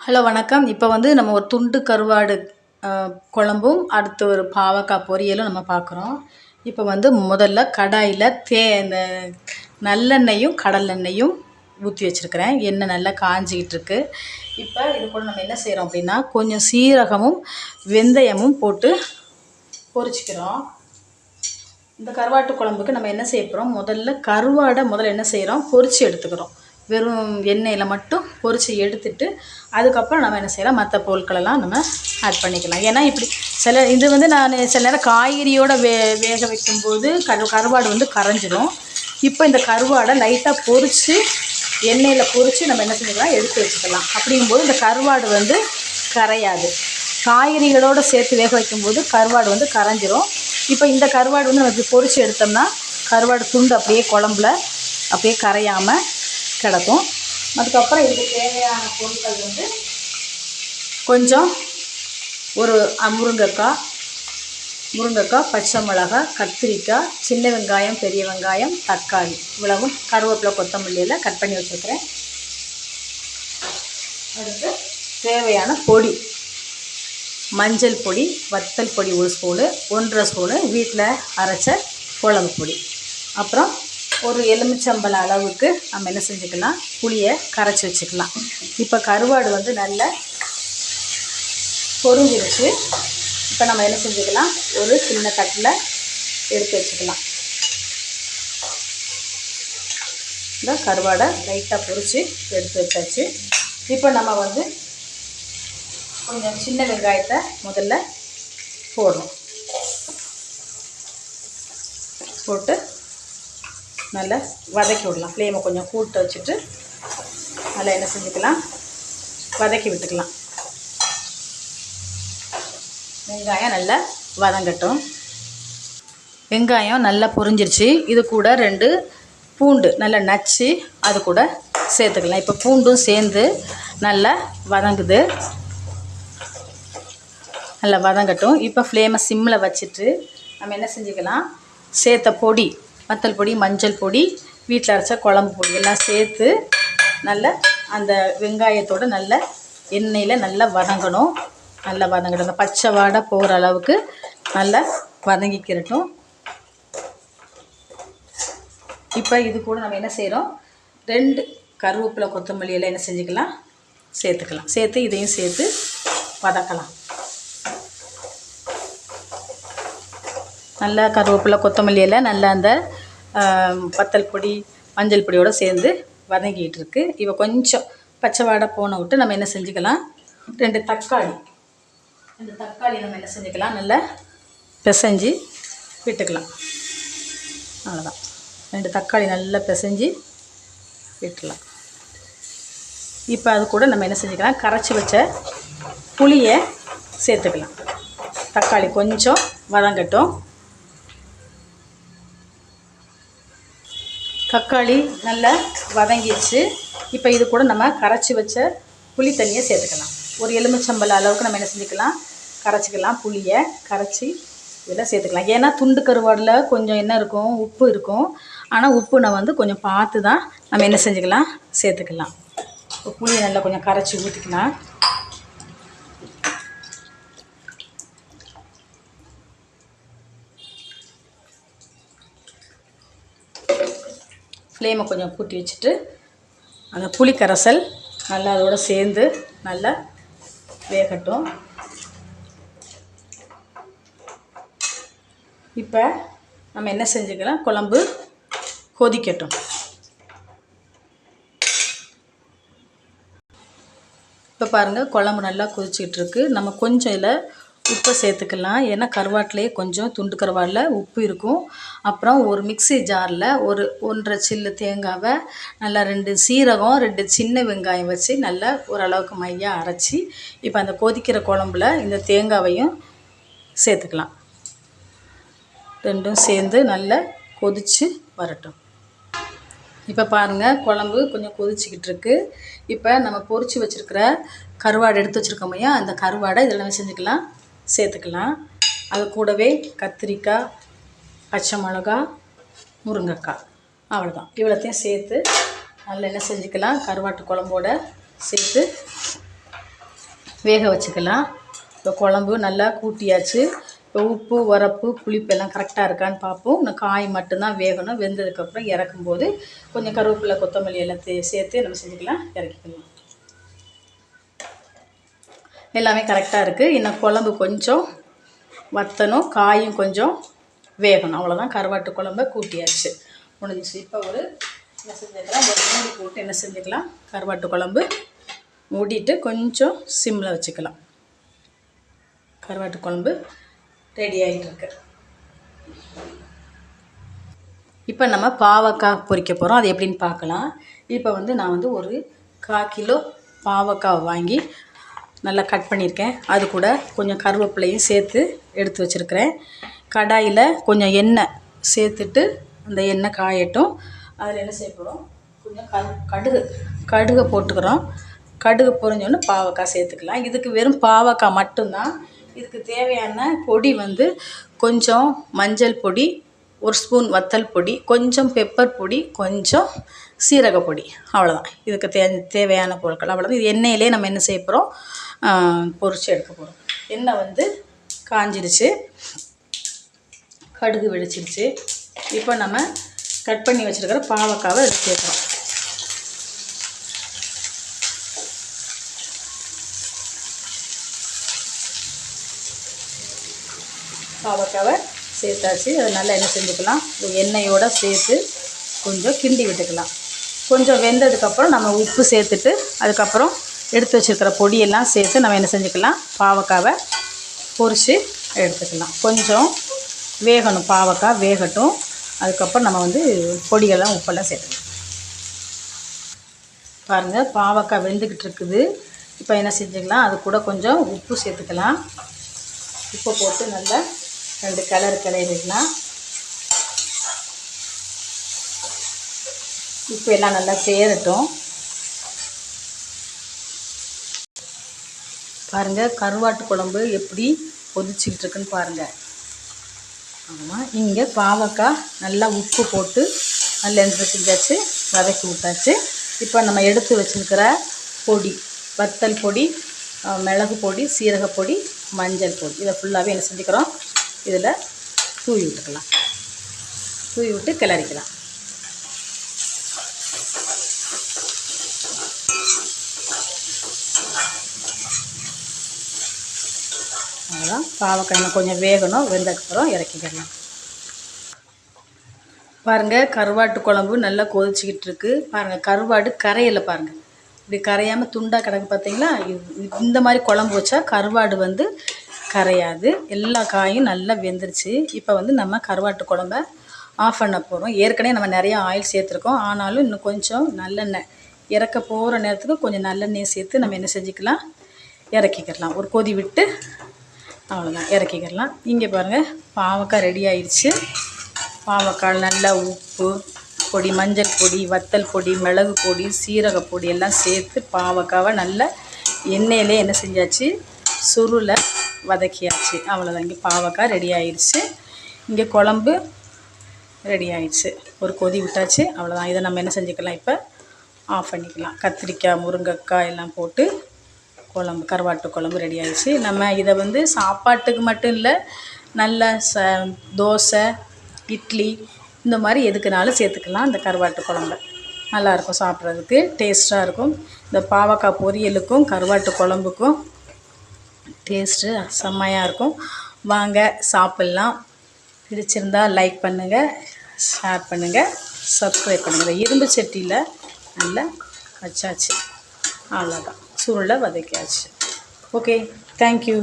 Hello வணக்கம். இப்போ வந்து நம்ம ஒரு துண்டு கருவாடு குழம்பும் அடுத்து ஒரு பாவக்காய் பொரியலும் நம்ம பார்க்குறோம். இப்போ வந்து முதல்ல கடாயில் இந்த நல்லெண்ணெயும் கடலெண்ணெயும் ஊற்றி வச்சுருக்கிறேன். எண்ணெய் நல்லா காஞ்சிக்கிட்டு இருக்கு. இப்போ இது கூட நம்ம என்ன செய்கிறோம் அப்படின்னா, கொஞ்சம் சீரகமும் வெந்தயமும் போட்டு பொரிச்சிக்கிறோம். இந்த கருவாட்டு குழம்புக்கு நம்ம என்ன செய்ய போகிறோம், முதல்ல என்ன செய்கிறோம், பொரித்து எடுத்துக்கிறோம். வெறும் எண்ணெயில் மட்டும் பொரித்து எடுத்துட்டு அதுக்கப்புறம் நம்ம என்ன செய்யலாம், மற்ற பொருட்களெல்லாம் நம்ம ஆட் பண்ணிக்கலாம். ஏன்னா இப்படி இது வந்து நான் சில நேரம் காய்கறியோடு வேக வைக்கும்போது கருவாடு வந்து கரைஞ்சிடும். இப்போ இந்த கருவாடை லைட்டாக பொரித்து எண்ணெயில் பொரித்து நம்ம என்ன செஞ்சுக்கலாம், எடுத்து வச்சுக்கலாம். அப்படிங்கும்போது இந்த கருவாடு வந்து கரையாது. காய்கறிகளோடு சேர்த்து வேக வைக்கும்போது கருவாடு வந்து கரைஞ்சிரும். இப்போ இந்த கருவாடு வந்து நம்ம பொரித்து எடுத்தோம்னா கருவாடு துண்டு அப்படியே குழம்புல அப்படியே கரையாமல் கிடக்கும். அதுக்கப்புறம் இதுக்கு தேவையான பொருட்கள் வந்து கொஞ்சம் ஒரு முருங்கைக்காய், பச்சை மிளகாய், கத்திரிக்காய், சின்ன வெங்காயம், பெரிய வெங்காயம், தக்காளி, இவ்வளவும் கருவேப்பிலை, கொத்தமல்லியில் கட் பண்ணி வச்சுருக்கிறேன். அடுத்து தேவையான பொடி, மஞ்சள் பொடி, வத்தல் பொடி 1 ஸ்பூனு, 1½ ஸ்பூனு வீட்டில் அரைச்ச குழம்பு பொடி, அப்புறம் ஒரு எலுமிச்சம்பழ அளவுக்கு நம்ம என்ன செஞ்சுக்கலாம், புளியை கரைச்சி வச்சுக்கலாம். இப்போ கருவாடு வந்து நல்லா பொரிஞ்சிருச்சு. இப்போ நம்ம என்ன செஞ்சுக்கலாம், ஒரு சின்ன தட்டில் எடுத்து வச்சுக்கலாம். இந்த கருவாடை லைட்டாக பொரித்து எடுத்து வச்சாச்சு. இப்போ நம்ம வந்து கொஞ்சம் சின்ன வெங்காயத்தை முதல்ல போடணும். போட்டு நல்லா வதக்கி விடலாம். ஃப்ளேமை கொஞ்சம் கூட்ட வச்சுட்டு நல்லா என்ன செஞ்சுக்கலாம், வதக்கி விட்டுக்கலாம். வெங்காயம் நல்லா வதங்கட்டும். வெங்காயம் நல்லா பொரிஞ்சிருச்சு. இது கூட 2 பூண்டு நல்லா நச்சு அது கூட சேர்த்துக்கலாம். இப்போ பூண்டும் சேர்ந்து நல்லா வதங்குது. நல்லா வதங்கட்டும். இப்போ ஃப்ளேமை சிம்மில் வச்சுட்டு நம்ம என்ன செஞ்சுக்கலாம், சேர்த்த பொடி, வத்தல் பொடி, மஞ்சள் பொடி, வீட்டில் அரைச்ச குழம்பு பொடி எல்லாம் சேர்த்து நல்லா அந்த வெங்காயத்தோடு நல்ல எண்ணெயில் நல்லா வதங்கணும். நல்லா வதங்கட்டும். அந்த பச்சை வாடை போகிற அளவுக்கு நல்லா வதங்கிக்கிறட்டும். இப்போ இது கூட நம்ம என்ன செய்கிறோம், 2 கருவேப்பிலை, கொத்தமல்லி எல்லாம் என்ன செஞ்சுக்கலாம், சேர்த்துக்கலாம். சேர்த்து இதையும் சேர்த்து வதக்கலாம். நல்லா கருவேப்பிலை, கொத்தமல்லி எல்லாம் நல்லா அந்த வத்தல் பொடி, மஞ்சள் பொடியோடு சேர்ந்து வதங்கிட்டு இருக்கு. இப்போ கொஞ்சம் பச்சை வாடை போன விட்டு நம்ம என்ன செஞ்சுக்கலாம், 2 தக்காளி நம்ம என்ன செஞ்சுக்கலாம், நல்லா பிசைஞ்சு விட்டுக்கலாம். அவ்வளோதான். 2 தக்காளி நல்லா பிசைஞ்சு விட்டுலாம். இப்போ அது கூட நம்ம என்ன செஞ்சுக்கலாம், கரைச்சி வச்ச புளியை சேர்த்துக்கலாம். தக்காளி கொஞ்சம் வதங்கட்டும். தக்காளி நல்லா வதங்கிடுச்சு. இப்போ இது கூட நம்ம கரைச்சி வச்ச புளி தண்ணியை சேர்த்துக்கலாம். ஒரு எலுமிச்சம்பழ அளவுக்கு நம்ம என்ன செஞ்சுக்கலாம், கரைச்சிக்கலாம். புளியை கரைச்சி இதெல்லாம் சேர்த்துக்கலாம். ஏன்னா துண்டு கருவாடில் கொஞ்சம் என்ன இருக்கும், உப்பு இருக்கும். ஆனால் உப்பு நான் வந்து கொஞ்சம் பார்த்து தான் நம்ம என்ன செஞ்சுக்கலாம், சேர்த்துக்கலாம். இப்போ புளியை நல்லா கொஞ்சம் கரைச்சி ஊற்றிக்கலாம். ஃப்ளேமை கொஞ்சம் கூட்டி வச்சுட்டு அந்த புளி கரைசல் நல்லா அதோடு சேர்ந்து நல்லா வேகட்டும். இப்போ நம்ம என்ன செஞ்சுக்கலாம், குழம்பு கொதிக்கட்டும். இப்போ பாருங்கள், குழம்பு நல்லா கொதிச்சிக்கிட்டு இருக்கு. நம்ம கொஞ்சம் இதில் உப்பை சேர்த்துக்கலாம். ஏன்னா கருவாட்டிலேயே கொஞ்சம் துண்டு கருவாடில் உப்பு இருக்கும். அப்புறம் ஒரு மிக்ஸி ஜாரில் ஒரு 1½ சில்லு தேங்காவை நல்லா 2 சீரகம், 2 சின்ன வெங்காயம் வச்சு நல்லா ஓரளவுக்கு மையாக அரைச்சி இப்போ அந்த கொதிக்கிற குழம்புல இந்த தேங்காவையும் சேர்த்துக்கலாம். 2ம் சேர்ந்து நல்லா கொதித்து வரட்டும். இப்போ பாருங்கள், குழம்பு கொஞ்சம் கொதிச்சிக்கிட்டு இருக்கு. இப்போ நம்ம பொரித்து வச்சுருக்கிற கருவாடை எடுத்து வச்சுருக்கோமையா, அந்த கருவாடை இதில் நம்ம செஞ்சுக்கலாம், சேர்த்துக்கலாம். அது கூடவே கத்திரிக்காய், பச்சை மிளகா, முருங்கைக்காய், அவ்வளோதான். இவ்வளோத்தையும் சேர்த்து நல்லா என்ன செஞ்சுக்கலாம், கருவாட்டு குழம்போட சேர்த்து வேக வச்சுக்கலாம். இப்போ குழம்பு நல்லா கூட்டியாச்சு. இப்போ உப்பு, உரப்பு, புளிப்பெல்லாம் கரெக்டாக இருக்கான்னு பார்ப்போம். இன்னும் காய் மட்டும்தான் வேகணும். வெந்ததுக்கப்புறம் இறக்கும்போது கொஞ்சம் கருவேப்பிலை, கொத்தமல்லி எல்லாம் சேர்த்து நம்ம செஞ்சுக்கலாம், இறக்கிக்கலாம். எல்லாமே கரெக்டாக இருக்குது. இன்னும் குழம்பு கொஞ்சம் வற்றணும், காயும் கொஞ்சம் வேகணும். அவ்வளோதான். கருவாட்டு குழம்ப கூட்டியாச்சு, முடிஞ்சிச்சு. இப்போ என்ன செஞ்சுக்கலாம், ஒரு மூடி போட்டு என்ன செஞ்சுக்கலாம், கருவாட்டு குழம்பு மூடிட்டு கொஞ்சம் சிம்மில் வச்சுக்கலாம். கருவாட்டு குழம்பு ரெடி ஆகிட்டு இருக்கு. இப்போ நம்ம பாவக்காய் பொரிக்க போகிறோம். அது எப்படின்னு பார்க்கலாம். இப்போ நான் ஒரு 1/4 கிலோ பாவக்காய் வாங்கி நல்லா கட் பண்ணியிருக்கேன். அது கூட கொஞ்சம் கருவேப்பிலையும் சேர்த்து எடுத்து வச்சுருக்கிறேன். கடாயில் கொஞ்சம் எண்ணெய் சேர்த்துட்டு அந்த எண்ணெய் காயட்டும். அதில் என்ன செய்ய போகிறோம், கொஞ்சம் கடுகு போட்டுக்கிறோம். கடுகு பொரிஞ்சோன்னு பாவக்காய் சேர்த்துக்கலாம். இதுக்கு வெறும் பாவக்காய் மட்டும்தான். இதுக்கு தேவையான பொடி கொஞ்சம் மஞ்சள் பொடி, 1 ஸ்பூன் வத்தல் பொடி, கொஞ்சம் பெப்பர் பொடி, கொஞ்சம் சீரக பொடி. அவ்வளோதான் இதுக்கு தேவையான பொருட்கள். அவ்வளோதான். இது எண்ணெயிலே நம்ம என்ன செய்ய போகிறோம், பொரித்து எடுக்க போகிறோம். எண்ணெய் காஞ்சிருச்சு, கடுகு வெடிச்சிருச்சு. இப்போ நம்ம கட் பண்ணி வச்சுருக்கிற பாவக்காவை எடுத்து சேர்க்குறோம். பாவக்காவை சேர்த்தாச்சு. அது நல்லா என்ன செஞ்சுக்கலாம், எண்ணெயோடு சேர்த்து கொஞ்சம் கிண்டி விட்டுக்கலாம். கொஞ்சம் வெந்ததுக்கப்புறம் நம்ம உப்பு சேர்த்துட்டு அதுக்கப்புறம் எடுத்து வச்சுருக்கிற பொடியெல்லாம் சேர்த்து நம்ம என்ன செஞ்சுக்கலாம், பாவக்காவை பொரித்து எடுத்துக்கலாம். கொஞ்சம் வேகணும், பாவக்காய் வேகட்டும். அதுக்கப்புறம் நம்ம பொடியெல்லாம் உப்பெல்லாம் சேர்த்துக்கலாம். பாருங்கள், பாவக்காய் வெந்துக்கிட்டு இருக்குது. இப்போ என்ன செஞ்சுக்கலாம், அது கூட கொஞ்சம் உப்பு சேர்த்துக்கலாம். உப்பை போட்டு நல்லா 2 கிளறிக்கலாம். உப்பு எல்லாம் நல்லா சேரட்டும். பாருங்கள், கருவாட்டு குழம்பு எப்படி கொதிச்சிக்கிட்டு இருக்குன்னு பாருங்கள். ஆமாம், இங்கே பாவக்காய் நல்லா உப்பு போட்டு நல்லா எந்த செஞ்சாச்சு, வதக்கி விட்டாச்சு. இப்போ நம்ம எடுத்து வச்சுருக்கிற பொடி, வத்தல் பொடி, மிளகு பொடி, சீரக பொடி, மஞ்சள் பொடி, இதை ஃபுல்லாகவே என்ன செஞ்சுக்கிறோம், இதில் தூவி விட்டுக்கலாம். தூவி விட்டு கிளறிக்கலாம். அவ்வளோதான். பாவக்காய் கொஞ்சம் வேகணும், வெந்ததுக்கப்புறம் இறக்கிக்கலாம். பாருங்கள், கருவாட்டு குழம்பு நல்லா கொதிச்சிக்கிட்டு இருக்குது. பாருங்கள், கருவாடு கரையில் பாருங்கள், இப்படி கரையாமல் துண்டாக கிடக்கு பார்த்தீங்களா. இந்த மாதிரி குழம்பு வச்சா கருவாடு கரையாது. எல்லா காயும் நல்லா வெந்துருச்சு. இப்போ நம்ம கருவாட்டு குழம்ப ஆஃப் பண்ண போகிறோம். ஏற்கனவே நம்ம நிறையா ஆயில் சேர்த்துருக்கோம். ஆனாலும் இன்னும் கொஞ்சம் நல்லெண்ணெய் இறக்க போகிற நேரத்துக்கு கொஞ்சம் நல்லெண்ணெய் சேர்த்து நம்ம என்ன செஞ்சுக்கலாம், இறக்கிக்கலாம். ஒரு கொதி விட்டு அவ்வளோதான், இறக்கிக்கலாம். இங்கே பாருங்கள், பாவக்காய் ரெடி ஆயிடுச்சு. பாவக்காய் நல்லா உப்பு பொடி, மஞ்சள் பொடி, வத்தல் பொடி, மிளகு பொடி, சீரக பொடி எல்லாம் சேர்த்து பாவக்காவை நல்லா எண்ணெயிலே என்ன செஞ்சாச்சு, சுருளை வதக்கியாச்சு. அவ்வளோதான், இங்கே பாவக்காய் ரெடி ஆயிடுச்சு. இங்கே குழம்பு ரெடி ஆயிடுச்சு. ஒரு கொதி விட்டாச்சு. அவ்வளோதான். இதை நம்ம என்ன செஞ்சுக்கலாம், இப்போ ஆஃப் பண்ணிக்கலாம். கத்திரிக்காய், முருங்கைக்காய் எல்லாம் போட்டு குழம்பு, கருவாட்டு குழம்பு ரெடி ஆயிடுச்சு. நம்ம இதை சாப்பாட்டுக்கு மட்டும் இல்லை, நல்ல தோசை, இட்லி, இந்த மாதிரி எதுக்குனாலும் சேர்த்துக்கலாம். இந்த கருவாட்டு குழம்பு நல்லாயிருக்கும், சாப்பிட்றதுக்கு டேஸ்ட்டாக இருக்கும். இந்த பாவக்காய் பொரியலுக்கும் கருவாட்டு குழம்புக்கும் டேஸ்ட்டு செம்மையாக இருக்கும். வாங்க சாப்பிட்லாம். பிடிச்சிருந்தால் லைக் பண்ணுங்கள், ஷேர் பண்ணுங்கள், சப்ஸ்கிரைப் பண்ணுங்கள். இரும்பு சட்டியில் நல்லா வச்சாச்சு. அவ்வளோதான், சுருளை வதக்கியாச்சு. Okay, thank you.